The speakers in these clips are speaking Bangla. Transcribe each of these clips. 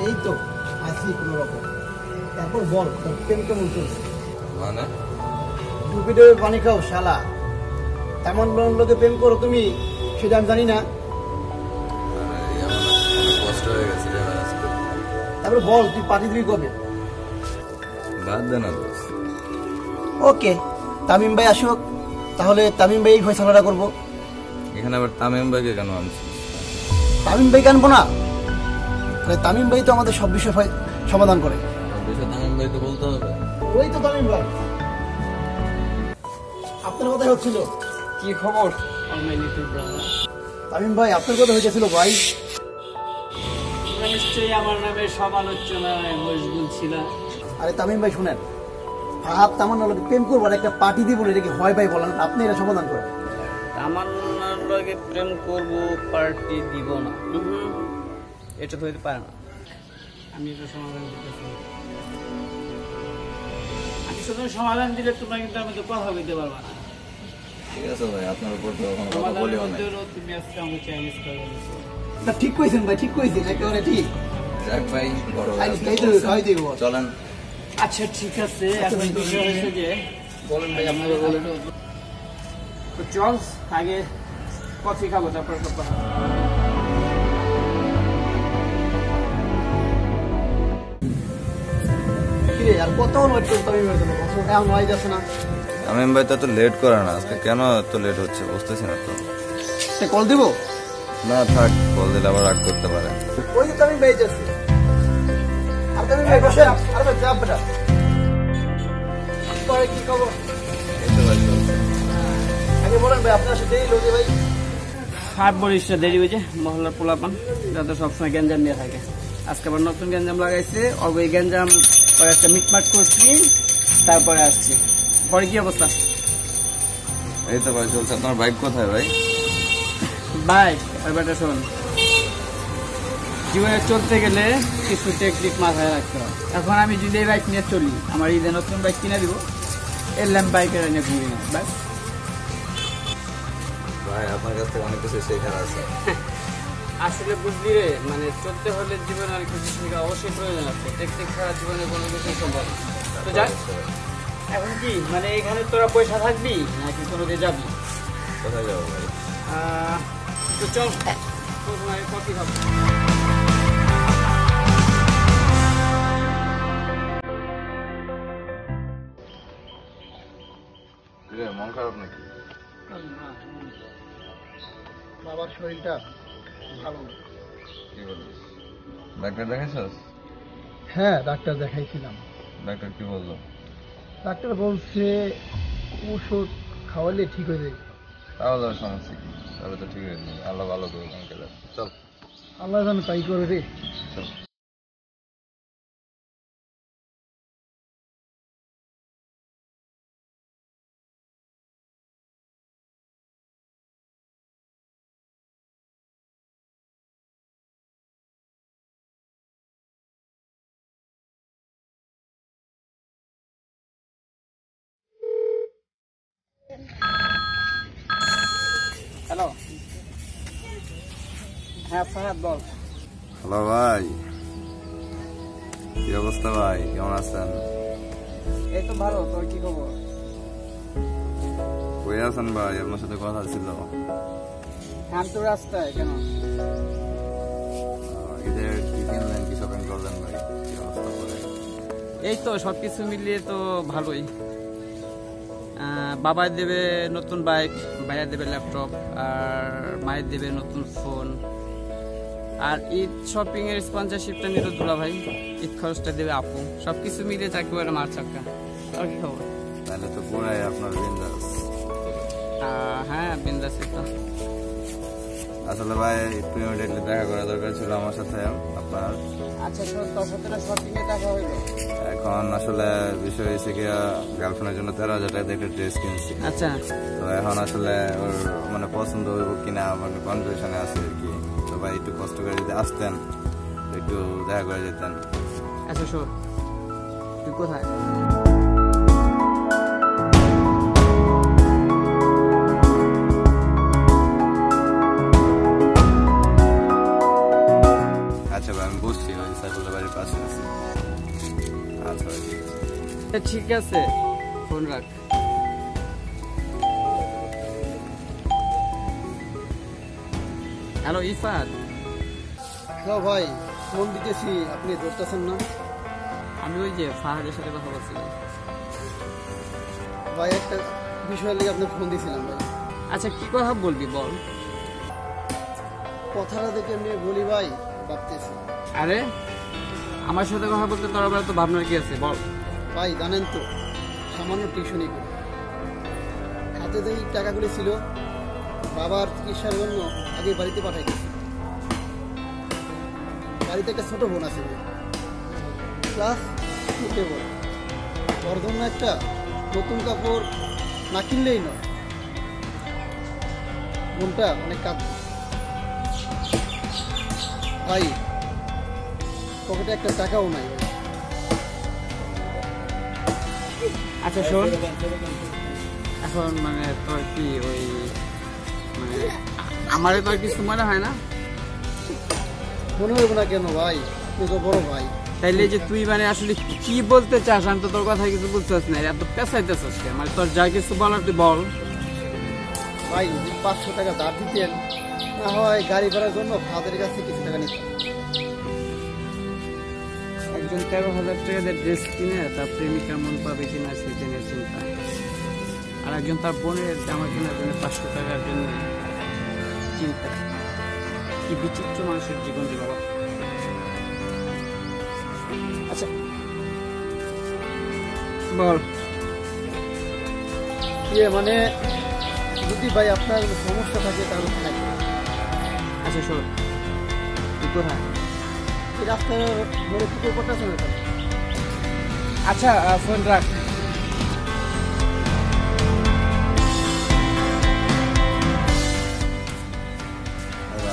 এই তো আছি কোনো রকম। তারপর বল তোর প্রেম কেমন চলছে? মানে ডুবিডে পানি খাও শালা, তেমন লোকে প্রেম করো তুমি সেটা আমি জানি না। কষ্ট হয়ে গেছে রে ভাই। তারপরে বল তুই পার্টি দিবি কবে? বাদ দে না দোস্ত। ওকে, তামিম ভাই আসুক, তাহলে তামিম ভাই এই ফয়সালাটা করবো। এখানে আবার তামিম ভাইকে কেন আনছিস? তামিম ভাই আনবো না? তাহলে তামিম ভাই তো আমাদের সব বিষয় সমাধান করে। তামিম ভাইকে বলতে হবে। ওই তো তামিম ভাই, আপনার কথাই হচ্ছিল। কি খবর? তামিম ভাই আপনার কথা হয়েছিল ভাই। নিশ্চয়ই আমার নামে সমালোচনায় মশগুল ছিল। আরে তামিম ভাই শুনেন, ফাহাদ তামান্নার লোকে প্রেম করবো আর একটা পার্টি দিব, এটা কি হয় ভাই বলেন? আপনি এটা সমাধান করেন। তামান্নার লগে প্রেম করব, পার্টি দিব না, এটা তো হইতে পারে না। আমি এটা সমাধান দিতেছি। আমি শুধু সমাধান দিলে তোমরা কিন্তু আমি তো কথা বলতে পারবা না। ঠিক আছে ভাই, আপনার উপর তো কোনো কথা বলিও না। তুমি আজকে আমাকে চাইনিজ করে তা ঠিক কইছেন ভাই, ঠিক কইছেন, একেবারে ঠিক। যাক ভাই, বড় চলেন। আচ্ছা ঠিক আছে, এখন বিষয় হচ্ছে যে বলেন ভাই, আপনারা বলেন। তো চল আগে কফি খাবো, তারপর সব কথা। আর কত ওয়েট করতে তামিমের জন্য, এখন হয়ে যাচ্ছে না। তামিম ভাই তো এত লেট করে না, আজকে কেন এত লেট হচ্ছে বুঝতেছি না তো। কল দিব না থাক, কল দিলে আবার রাগ করতে পারে। ওই যে তামিম ভাই যাচ্ছে। আর তামিম ভাই বসে, আর ভাই চাপ বেটা। পরে কি খবর? এই তো ভাই চলছে। আগে বলেন ভাই, আপনার সাথে দেরি লোকে ভাই। হাট বরিশটা দেরি হয়েছে, মহল্লার পোলাপান যাতে সবসময় গ্যাঞ্জাম নিয়ে থাকে। আজকে আবার নতুন গ্যাঞ্জাম লাগাইছে, ওই গ্যাঞ্জাম পরে একটা মিটমাট করছি, তারপরে আসছি। পরে কি অবস্থা? এই তো ভাই চলছে। আপনার বাইক কোথায় ভাই? বাইক ব্যাপারটা শোন, জীবনে চলতে গেলে কিছু টেকনিক মাথায় রাখতে হয়। এখন আমি যদি এই বাইক নিয়ে চলি, আমার ঈদে নতুন বাইক কিনে দিব, এলাম বাইকের এনে ঘুরি না ব্যাস। ভাই আপনার কাছ থেকে অনেক কিছু শেখার আছে। আসলে বুঝলি রে, মানে চলতে হলে জীবনে অনেক কিছু শেখা অবশ্যই প্রয়োজন আছে। টেকনিক ছাড়া জীবনে কোনো কিছু সম্ভব না। তো যাক, এখন কি মানে এখানে তোরা পয়সা থাকবি নাকি কোনো দিয়ে যাবি? কোথায় যাবো ভাই? তো চল প্রথমে কফি খাবো। মন খারাপ নাকি? বাবার শরীরটা ভালো। কি বলিস? ডাক্তার দেখাইছস? হ্যাঁ ডাক্তার দেখাইছিলাম। ডাক্তার কি বললো? ডাক্তার বলছে ওষুধ খাওয়ালে ঠিক হয়ে যাবে। তাহলে আর সমস্যা কি, তাহলে তো ঠিক হয়ে যাবে। আল্লাহ ভালো করবে আঙ্কেল। চল। আল্লাহ যেন তাই করে রে। চল। হ্যালো, হ্যাঁ ফাহাদ বল। হ্যালো ভাই, কি অবস্থা ভাই, কেমন আছেন? এই তো ভালো, তোর কি খবর? কই আছেন ভাই? আপনার সাথে কথা ছিল। হ্যাঁ তো রাস্তায় কেন? ঈদের কি কিনলেন, কি শপিং করলেন ভাই? কি অবস্থা করে? এই তো সবকিছু মিলিয়ে তো ভালোই। বাবার দেবে নতুন বাইক, ভাইয়ের দেবে ল্যাপটপ, আর মায়ের দেবে নতুন ফোন। আর ঈদ শপিং এর স্পন্সরশিপটা নিল দুলা ভাই, ঈদ খরচটা দেবে আপু। সবকিছু মিলিয়ে চাকরি করে মার চাক্কা। আর কি খবর? তাহলে তো পুরাই আপনার বিন্দাস। হ্যাঁ বিন্দাসই তো। আসলে ভাই একটু ইমিডিয়েটলি দেখা করা দরকার ছিল আমার সাথে আপনার। আচ্ছা শোন, তোর সাথে না শপিং এ দেখা হইলো। এখন আসলে বিষয় হয়েছে কি, গার্লফ্রেন্ডের জন্য 13,000 টাকা দিয়ে একটা ড্রেস কিনছি। আচ্ছা, তো এখন আসলে ওর মানে পছন্দ হইব কিনা মানে কনফিউশনে আছে আর কি। তো ভাই একটু কষ্ট করে যদি আসতেন, একটু দেখা করে যেতেন। আচ্ছা শোন, তুই কোথায়? আচ্ছা আচ্ছা ভাই আমি বসছি, ওই সাইফুলের বাড়ির পাশে আছি। আচ্ছা ভাই ঠিক আছে। ঠিক আছে, ফোন রাখ। হ্যালো ইফাত, হ্যাঁ ভাই, ফোন দিতেছি, আপনি ধরতেছেন না। আমি ওই যে ফাহাদের সাথে কথা বলছিলাম। ভাই একটা বিষয় নিয়ে আপনাকে ফোন দিয়েছিলাম ভাই। আচ্ছা কি কথা বলবি বল। কথাটা দেখে এমনি বলি ভাই, ভাবতেছি। আরে আমার সাথে কথা বলতে তোর আবার তো ভাবনার কি আছে বল। ভাই জানেন তো, সামান্য টিউশনই করি, হাতে যেই টাকাগুলি ছিল বাবার চিকিৎসার জন্য আগে বাড়িতে পাঠাই গেছি। বাড়িতে একটা ছোট বোন আছে, ক্লাস টুতে বল। ওর জন্য একটা নতুন কাপড় না কিনলেই নয়। বোনটা অনেক কাঁদ ভাই, পকেটে একটা টাকাও নাই ভাই। আচ্ছা শোন, এখন মানে তোর কি ওই মানে আমারে তোর কিছু মনে হয় না? মনে হইব না কেন ভাই, আপনি তো বড় ভাই। তাইলে যে তুই মানে আসলে কি বলতে চাস, আমি তো তোর কথা কিছু বুঝতেছ না, এত পেঁচাইতেছিস কেন? মানে তোর যা কিছু বলার তুই বল। ভাই যদি 500 টাকা ধার দিতেন, না হয় গাড়ি ভাড়ার জন্য ফাদের কাছে কিছু টাকা নিতেন। একজন 13,000 টাকা ড্রেস কিনে তার প্রেমিকা মন পাবে কিনা সেটা নিয়ে চিন্তা, আর একজন তার বোনের জামা কেনার জন্য 500 টাকার জন্য চিন্তা। কি বিচিত্র মানুষের জীবন রে বাবা। আচ্ছা বল। মানে যদি ভাই আপনার কোনো সমস্যা থাকে তাহলে থাকে। আচ্ছা শোন, তুই কোথায়? এই রাস্তার মোড়ে পুকুর পড়তে আছে না? আচ্ছা ফোন রাখ।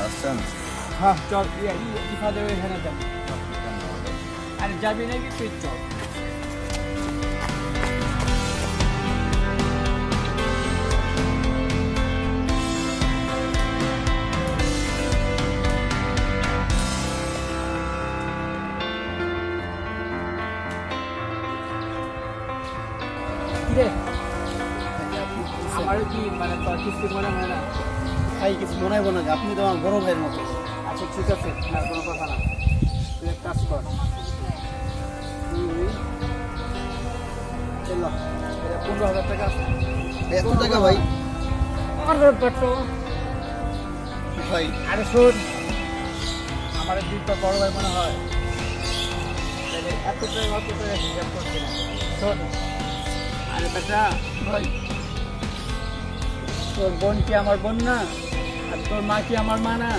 আসছেন? হ্যাঁ চল, ইফাদের ওইখানে যাবো। আরে যাবি নাকি তুই চল। কিরে আমার কি মানে তোর কিছু মনে হয় না? ভাই কিছু মনে হইব না, আপনি তো আমার বড় ভাইয়ের মতো। আচ্ছা ঠিক আছে, না কোনো কথা না, তুই এক কাজ কর, তুই চল, এটা 15,000 টাকা আছে। এত টাকা ভাই? আরে বেটো, ভাই আরে শোন, আমার দুইটা বড় ভাই মনে হয়, তাহলে এত টাকা অত টাকা হিসাব করছি না। শোন, আরে বেটা ভাই, তোর বোন কি আমার বোন না? আর তোর মা কি আমার মা না?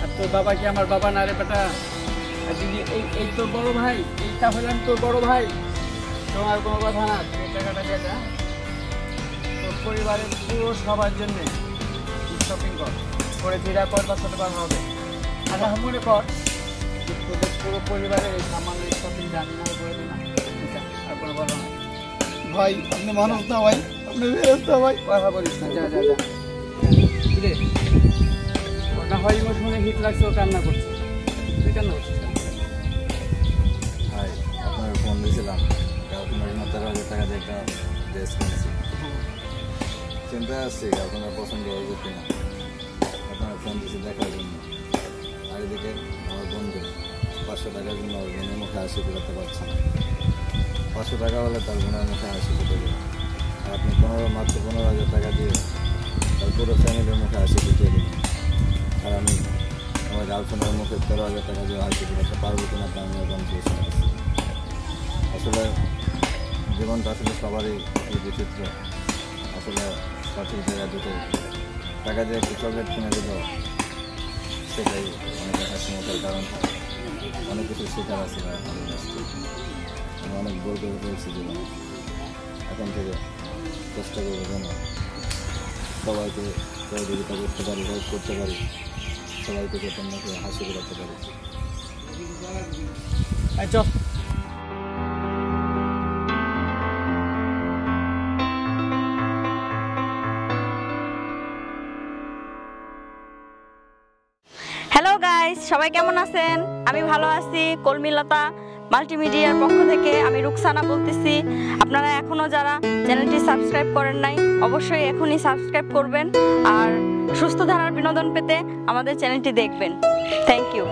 আর তোর বাবা কি আমার বাবা না রে বেটা? আর যদি এই তোর বড় ভাই, এইটা হলাম তোর বড় ভাই, তোমার কোনো কথা না, তুই এই টাকাটা দিয়ে যা তোর পরিবারের পুরো সবার জন্যে শপিং করে ফিরা কর, তার সাথে কথা হবে। আর মনে কর যে তোদের পুরো পরিবারের এই সামান্য শপিংটা আমি মনে করে দিলাম, আর কোনো কথা না। ভাই আপনি মানুষ না ভাই, আপনি বেরোস না ভাই। কথা বলিস না, যা যা যা। কিরে না হয় ইমোশনে হিট লাগছে, ও কান্না করছে, তুই কান্না করছিস কেন? ভাই আপনার ফোন দিয়েছিলাম, আপনার 13,000 টাকা দিয়ে একটা ড্রেস কিনেছি। চিন্তা আসছি আপনার পছন্দ হবে কিনা, আপনার ফোন দিয়েছি দেখার জন্য। আর এদিকে আমার বন্ধু 500 টাকার জন্য ওর বোনের মুখে হাসি ফোটাতে পারছে না। 500 টাকা হলে তার বোনের মুখে হাসি ফুটে, আর আপনি মাত্র 15,000 টাকা দিয়ে তার পুরো ফ্যামিলির মুখে হাসি ফুটিয়ে দিলেন। আর আমি আমার গার্লফ্রেন্ডের মুখে 13,000 টাকা দিয়ে হাসি ফুটাতে পারবো কিনা তা আমি কনফিউশন আছি। আসলে জীবনটা আসলে সবারই এই বিচিত্র। আসলে সঠিক জায়গায় দুটো টাকা দিয়ে একটু চকলেট কিনে দিল, সেটাই অনেক হাসি মুখের কারণ। অনেক কিছু শেখার আছে আমাদের কাছ থেকে। আমি অনেক বই করে ফেলছি জীবনে। এখন থেকে চেষ্টা করবো যেন সবাইকে সহযোগিতা করতে পারি, হেল্প করতে পারি, সবাইকে যাতে মুখে হাসি ফোটাতে পারি। চল। হ্যালো গাইস, সবাই কেমন আছেন? আমি ভালো আছি। কলমিলতা মাল্টিমিডিয়ার পক্ষ থেকে আমি রুকসানা বলতেছি। আপনারা এখনও যারা চ্যানেলটি সাবস্ক্রাইব করেন নাই, অবশ্যই এখনই সাবস্ক্রাইব করবেন আর সুস্থ ধারার বিনোদন পেতে আমাদের চ্যানেলটি দেখবেন। Thank you.